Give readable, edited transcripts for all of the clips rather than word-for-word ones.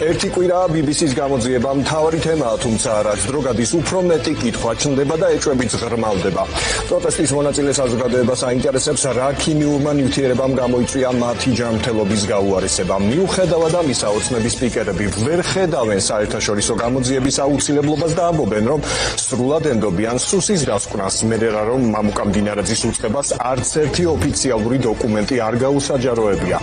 ერთი კვირაა BBC-ს გამოძიება მთავარი თემაა, თუმცა რაც დრო გადის უფრო მეტი კითხვა ჩნდება და ეჭვებიც ღრმავდება. პროტესტის მონაწილე საზოგადოებას აინტერესებს, რა ქიმიურმა ნივთიერებამ გამოიწვია მათი ჯანმრთელობის გაუარესება. მიუხედავად ამისა, ოცნების სპიკერები ვერ ხედავენ საერთაშორისო გამოძიების აუცილებლობას და ამბობენ, რომ სრულად ენდობიან სუსის გასკვნას, მერერა რომ მამუკა მდინარაძის უწყებას არც ერთი ოფიციალური დოკუმენტი არ გაუსაჯაროებია.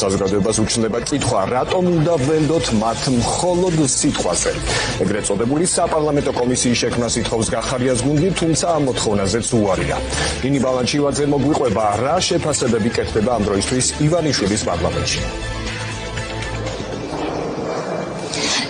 საზოგადოებას უჩნდება კითხვა, რატომ უნდა ვენდოთ მათ მხოლოდ სიტყვაზე. ეგრეთ წოდებული საპარლამენტო კომისიის შექმნას ითხოვს გახარიას გუნდი, თუმცა ამ მოთხოვნაზეც უარია. ნინი ბალანჩივაძე მოგვიყვება, რა შეფასებები კეთდება ამ დროისთვის ივანიშვილის პარლამენტში.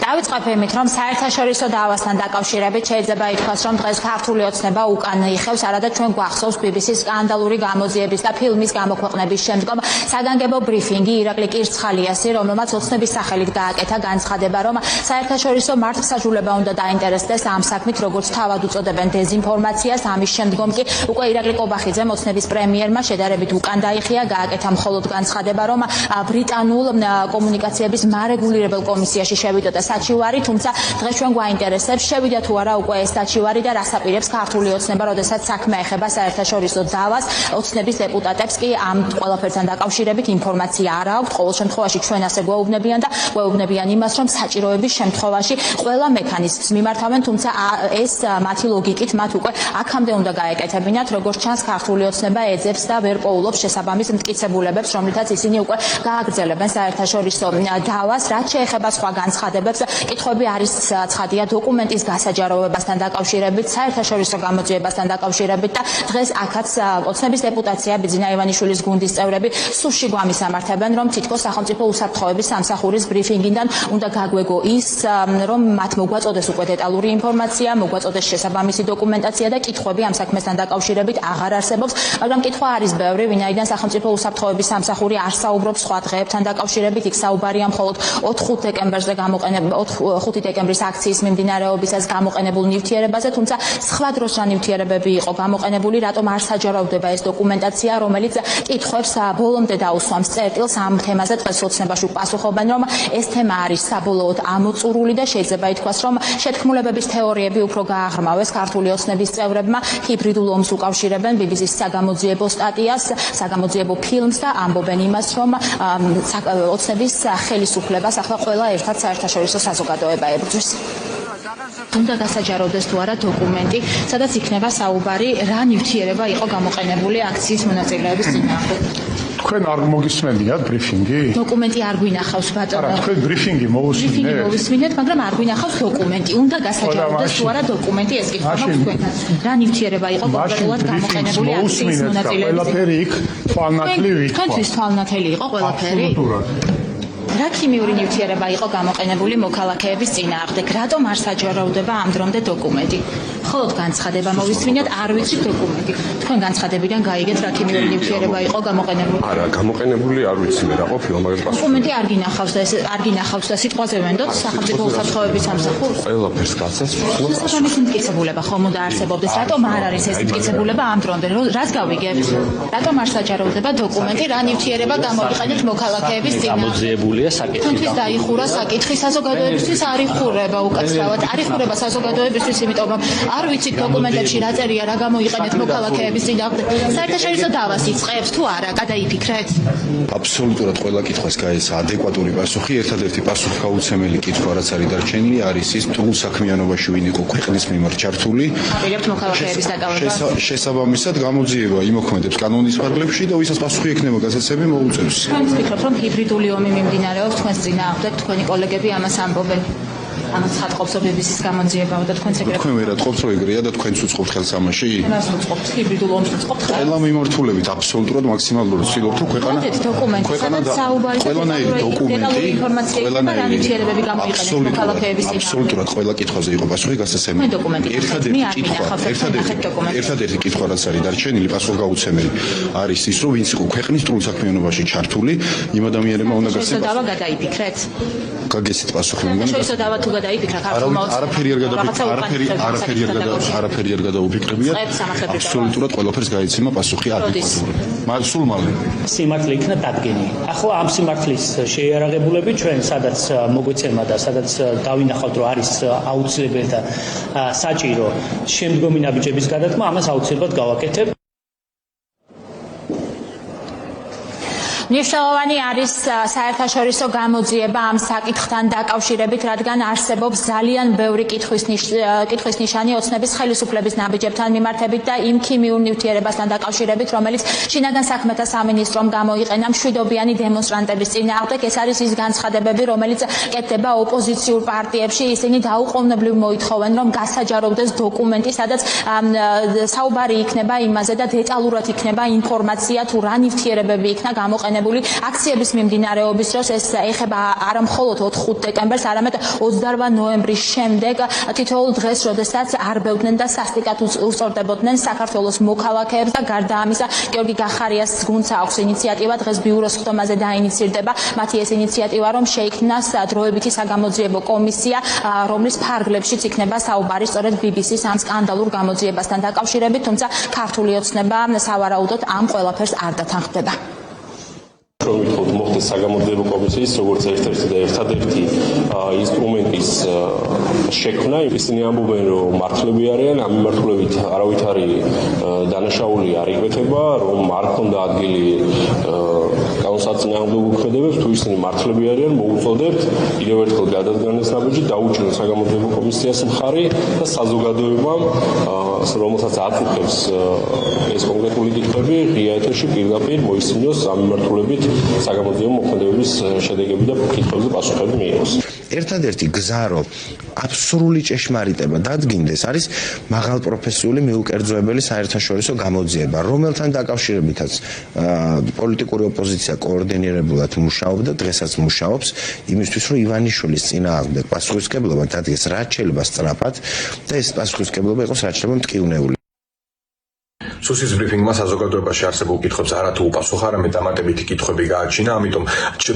დავიწყებ იმით, რომ საერთაშორისო დაავასთან დაკავშირებით შეიძლება ითქვას, რომ დღეს ქართული ოცნება უკან იხევს, არადა ჩვენ გვახსოვს BBC-ს სკანდალური გამოძიების და ფილმის გამოქვეყნების შემდგომ საგანგებო ბრიფინგი ირაკლი კირცხალიასი, რომელმაც ოცნების სახელით გააკეთა განცხადება, რომ საერთაშორისო მართლმსაჯულება უნდა დაინტერესდეს ამ საქმით, როგორც თავად უწოდებენ დეზინფორმაციას. ამის შემდგომ კი უკვე ირაკლი კობახიძემ ოცნების პრემიერმა შედარებით უკან დაიხია, გააკეთა მხოლოდ განცხადება, რომ ბრიტანულ კომუნიკაციების მარეგულირებელ კომისიაში შევიდოდა საჩივარი, თუმცა დღეს ჩვენ გვაინტერესებს, შევიდა თუ არა უკვე ეს საჩივარი და რას აპირებს ქართული ოცნება, როდესაც საქმე ეხება საერთაშორისო დავას. ოცნების დეპუტატებს კი ამ ყველაფერთან დაკავშირებით ინფორმაცია არ აქვთ. ყოველ შემთხვევაში ჩვენ ასე გვეუბნებიან და გვეუბნებიან იმას, რომ საჭიროების შემთხვევაში ყველა მექანიზმს მიმართავენ, თუმცა ეს მათი ლოგიკით მათ უკვე აქამდე უნდა გაეკეთებინათ, როგორც ჩანს ქართული ოცნება ეძებს და ვერ პოულობს შესაბამის მტკიცებულებებს, რომლითაც ისინი უკვე გააგრძელებენ საერთაშორისო დავას. რაც შეეხება სხვა განცხადებებს, კითხვები არის ცხადია დოკუმენტის გასაჯაროვებასთან დაკავშირებით, საერთაშორისო გამოძიებასთან დაკავშირებით და დღეს აქაც ოცნების დეპუტაცია ბიძინა ივანიშვილის გუნდის წევრები სუსში გვამისამართებენ, რომ თითქოს სახელმწიფო უსაფრთხოების სამსახურის ბრიფინგიდან უნდა გაგვეგო ის, რომ მათ მოგვაწოდეს უკვე დეტალური ინფორმაცია, მოგვაწოდეს შესაბამისი დოკუმენტაცია და კითხვები ამ საქმესთან დაკავშირებით აღარ არსებობს, მაგრამ კითხვა არის ბევრი, ვინაიდან სახელმწიფო უსაფრთხოების სამსახური არ საუბრობს სხვა დღეებთან დაკავშირებით, იქ საუბარია მხოლოდ 4 დეკემბერზე გამოყენებულ 5 დეკემბრის აქციის მიმდინარეობისას გამოყენებულ ნივთიერებაზე, თუმცა სხვა დროს რა ნივთიერებები იყო გამოყენებული, რატომ არ საჯაროვდება ეს დოკუმენტაცია, რომელიც კითხვებს ბოლომდე დაუსვამს წერტილს ამ თემაზე. დღეს ოცნებაში პასუხობენ, რომ ეს თემა არის საბოლოოდ ამოწურული და შეიძლება ითქვას, რომ შეთქმულებების თეორიები უფრო გააღრმავეს ქართული ოცნების წევრებმა, ჰიბრიდულ ომს უკავშირებენ BBC-ს საგამოძიებო სტატიას, საგამოძიებო ფილმს და ამბობენ იმას, რომ ოცნების ხელისუფლებას ახლა ყველა ერთად საერთაშორისო საზოგადოება ებრძვის. უნდა გასაჯაროვდეს თუ არა დოკუმენტი, სადაც იქნება საუბარი, რა ნივთიერება იყო გამოყენებული აქციის მონაწილეების წინააღმდეგ. თქვენ არ მოგისმენიათ ბრიფინგი? დოკუმენტი არ გვინახავს ბატონო. თქვენ ბრიფინგი მოვისმინეთ, მაგრამ არ გვინახავს დოკუმენტი. უნდა გასაჯაროვდეს თუ არა დოკუმენტი, ეს კითხვა მაქვს თქვენთან. რა ნივთიერება იყო კონკრეტულად გამოყენებული აქციის მონაწილეების? ყველაფერი იქ თვალნათლივი იყო. თქვენთვის თვალნათელი იყო ყველაფერი? რა ქიმიური ნივთიერება იყო გამოყენებული მოქალაქეების წინააღმდეგ? რატომ არ საჯაროვდება ამ დრომდე დოკუმენტი? მხოლოდ განცხადება მოვისმინეთ, არ ვიცით დოკუმენტი. თქვენ განცხადებიდან გაიგეთ რა ქიმიური ნივთიერება იყო გამოყენებული? არა, გამოყენებული არ ვიცი მე რა ყოფილა, მაგრამ დოკუმენტი არ გინახავს და ეს არ გინახავს და სიტყვაზე ვენდოთ სახელმწიფო უსაფრთხოების სამსახურს? ყველაფერს გაცეს ვცნობ. შესაბამისი მტკიცებულება ხომ უნდა არსებობდეს? რატომ არ არის ეს მტკიცებულება ამ დრომდე? რას გავიგებთ? რატომ არ საჯაროვდება დოკუმენტი, რა ნივთიერება გამოიყენეთ მოქალაქეების წინააღმდეგ? თქვენთვის დაიხურა საკითხი, საზოგადოებისთვის არ იხურება უკაცრავად, არ იხურება საზოგადოებისთვის, იმიტომ რომ არ ვიცით დოკუმენტებში რა წერია, რა გამოიყენეთ მოქალაქეების წინააღმდეგ. საერთაშორისო დავას იწყებს თუ არა, გადაიფიქრეთ? აბსოლუტურად ყველა კითხვას გაეცა ადეკვატური პასუხი. ერთადერთი პასუხგაუცემელი კითხვა, რაც არის დარჩენილი, არის ის, თუ საქმიანობაში ვინ იყო ქვეყნის მიმართ ჩართული. აპირებთ მოქალაქეების დაკავება. შესაბამისად გამოძიება იმოქმედებს კანონის ფარგლებში და ვისაც პასუხი ექნება გასაცემი მოუწევს. თქვენ ვფიქრობთ, რომ ჰიბრიდული ომი მიმდინარეობს თქვენს წინააღმდეგ, თქვენი კოლეგები ამას ამბობენ? ამას ხატყობს BBC-ს გამოძიებაო და თქვენც ეგრე. თქვენ ვერატყობთ რომ ეგრეა და თქვენც უწყობთ ხელს ამაში? რას უწყობთ? ჰიბრიდულ ომს უწყობთ ხელ? ყველა მიმართულებით აბსოლუტურად მაქსიმალურად ვცდილობთ რომ ქვეყანა ყველანაირი დოკუმენტი, აბსოლუტურად ყველა კითხვაზე იყო პასუხი გასაცემი. ერთადერთი კითხვა რაც არის დარჩენილი პასუხგაუცემელი არის ის რომ ვინც იყო ქვეყნის სრულ საქმიანობაში ჩართული, იმ ადამიანებმა უნდა გადაიფიქრეთ. გაგესეთ პასუხი. საერთაშორისო დავა თუ თუ გადაიფიქრა ქართულმა არაფერი არ გადაუფიქრებია. აბსოლუტურად ყველაფერს გაიცემა პასუხი ადეკვატურად. სულ მალე. სიმართლე იქნა დადგენილი. ახლა ამ სიმართლის შეიარაღებულები ჩვენ სადაც მოგვეცემა და სადაც დავინახავთ რომ არის აუცილებელი და საჭირო შემდგომი ნაბიჯების გადადგმა, ამას აუცილებლად გავაკეთებ. მნიშვნელოვანი არის საერთაშორისო გამოძიება ამ საკითხთან დაკავშირებით, რადგან არსებობს ძალიან ბევრი კითხვის ნიშანი ოცნების ხელისუფლების ნაბიჯებთან მიმართებით და იმ ქიმიურ ნივთიერებასთან დაკავშირებით, რომელიც შინაგან საქმეთა სამინისტრომ გამოიყენა მშვიდობიანი დემონსტრანტების წინააღმდეგ. ეს არის ის განცხადებები, რომელიც კეთდება ოპოზიციურ პარტიებში. ისინი დაუყოვნებლივ მოითხოვენ, რომ გასაჯაროვდეს დოკუმენტი, სადაც საუბარი იქნება იმაზე და დეტალურად იქნება ინფორმაცია თუ რა ნივთიერებები იქნა გამოყენებული აქციების მიმდინარეობის დროს. ეს ეხება არა მხოლოდ 4 დეკემბერს, არამედ 28 ნოემბრის შემდეგ თითოეულ დღეს, როდესაც არბევდნენ და სასტიკად უსწორდებოდნენ საქართველოს მოქალაქეებს და გარდა ამისა, გიორგი გახარიას გუნდს აქვს ინიციატივა დღეს ბიუროს ხდომაზე დაინიცირდება მათი ეს ინიციატივა, რომ შეიქმნას დროებითი საგამოძიებო კომისია, რომლის ფარგლებშიც იქნება საუბარი სწორედ BBC-ს ამ სკანდალურ გამოძიებასთან დაკავშირებით, თუმცა ქართული ოცნება სავარაუდოდ ამ ყველაფერს არ დათანხმდება. რომ მოხდეს საგამოძიებო კომისიის როგორც ერთ-ერთი და ერთადერთი ინსტრუმენტის შექმნა. ისინი ამბობენ, რომ მართლები არიან, ამ მიმართულებით არავითარი დანაშაული არ იკვეთება, რომ არ ქონდა ადგილი განსაცნააღმდეგო მოქმედებებს. თუ ისინი მართლები არიან, მოუწოდებთ კიდევ ერთხელ გადადგანეს ნაბიჯი, დაუჭიროთ საგამოძიებო კომისიას მხარი და საზოგადოებამ, რომელსაც აწუხებს ეს კონკრეტული კითხვები, ღია ეთერში პირდაპირ მოისმინოს ამ მიმართულებით საგამოძიებო მოქმედებების შედეგები და კითხვებზე პასუხები მიიღოს. ერთადერთი გზა, რომ აბსოლუტური ჭეშმარიტება დადგინდეს, არის მაღალპროფესიული მიუკერძოებელი საერთაშორისო გამოძიება, რომელთან დაკავშირებითაც პოლიტიკური ოპოზიცია კოორდინირებულად მუშაობდა, დღესაც მუშაობს იმისთვის, რომ ივანიშვილის წინააღმდეგ პასუხისმგებლობა დადგეს რაც შეიძლება სწრაფად და ეს პასუხისმგებლობა იყოს რაც შეიძლება მტკივნეული. სუსის ბრიფინგმა საზოგადოებაში არსებულ კითხვებს არათუ უპასუხა, არამედ დამატებითი კითხვები გააჩინა, ამიტომ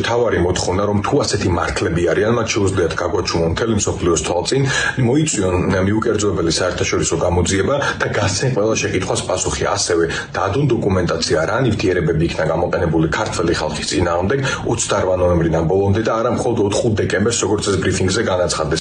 მთავარი მოთხოვნა, რომ თუ ასეთი მართლები არიან, მათ შეუძლიათ გაგვაჩუმონ მთელი მსოფლიოს თვალწინ, მოიწვიონ მიუკერძოებელი საერთაშორისო გამოძიება და გასცენ ყველა შეკითხვას პასუხი. ასევე დადონ დოკუმენტაცია, რა ნივთიერებები იქნა გამოყენებული ქართველი ხალხის წინააღმდეგ 28 ნოემბრიდან ბოლომდე და არა მხოლოდ 4 დეკემბერს, როგორც ეს ბრიფინგზე განაცხადეს.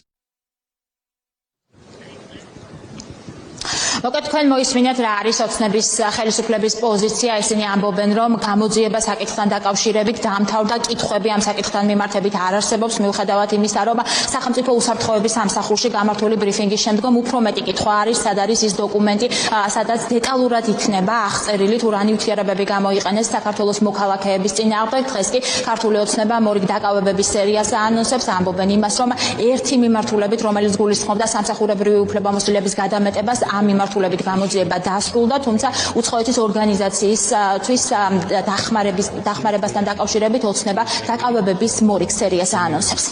მოკეთ თქვენ მოისმინეთ რა არის ოცნების ხელისუფლების პოზიცია. ისინი ამბობენ, რომ გამოძიება საკითხთან დაკავშირებით დაამთავრდა, კითხვები ამ საკითხთან მიმართებით არ არსებობს, მიუხედავად იმისა, რომ სახელმწიფო უსაფრთხოების სამსახურში გამართული ბრიფინგის შემდგომ უფრო მეტი კითხვა არის, სად არის ის დოკუმენტი, სადაც დეტალურად იქნება აღწერილი თუ რა ნივთიერებები გამოიყენეს საქართველოს მოქალაქეების წინააღმდეგ. დღეს კი ქართული ოცნება მორიგ დაკავებების სერიას აანონსებს, ამბობენ იმას, რომ ერთი მიმართულებით, რომელიც გულისხმობდა სამსახურებრივი უფლებამოსილების გადამეტებას, ამ მიმართულებით გამოძიება დასრულდა, თუმცა უცხოეთის ორგანიზაციისთვის დახმარებასთან დაკავშირებით ოცნება დაკავებების მორიგ სერიას აანონსებს.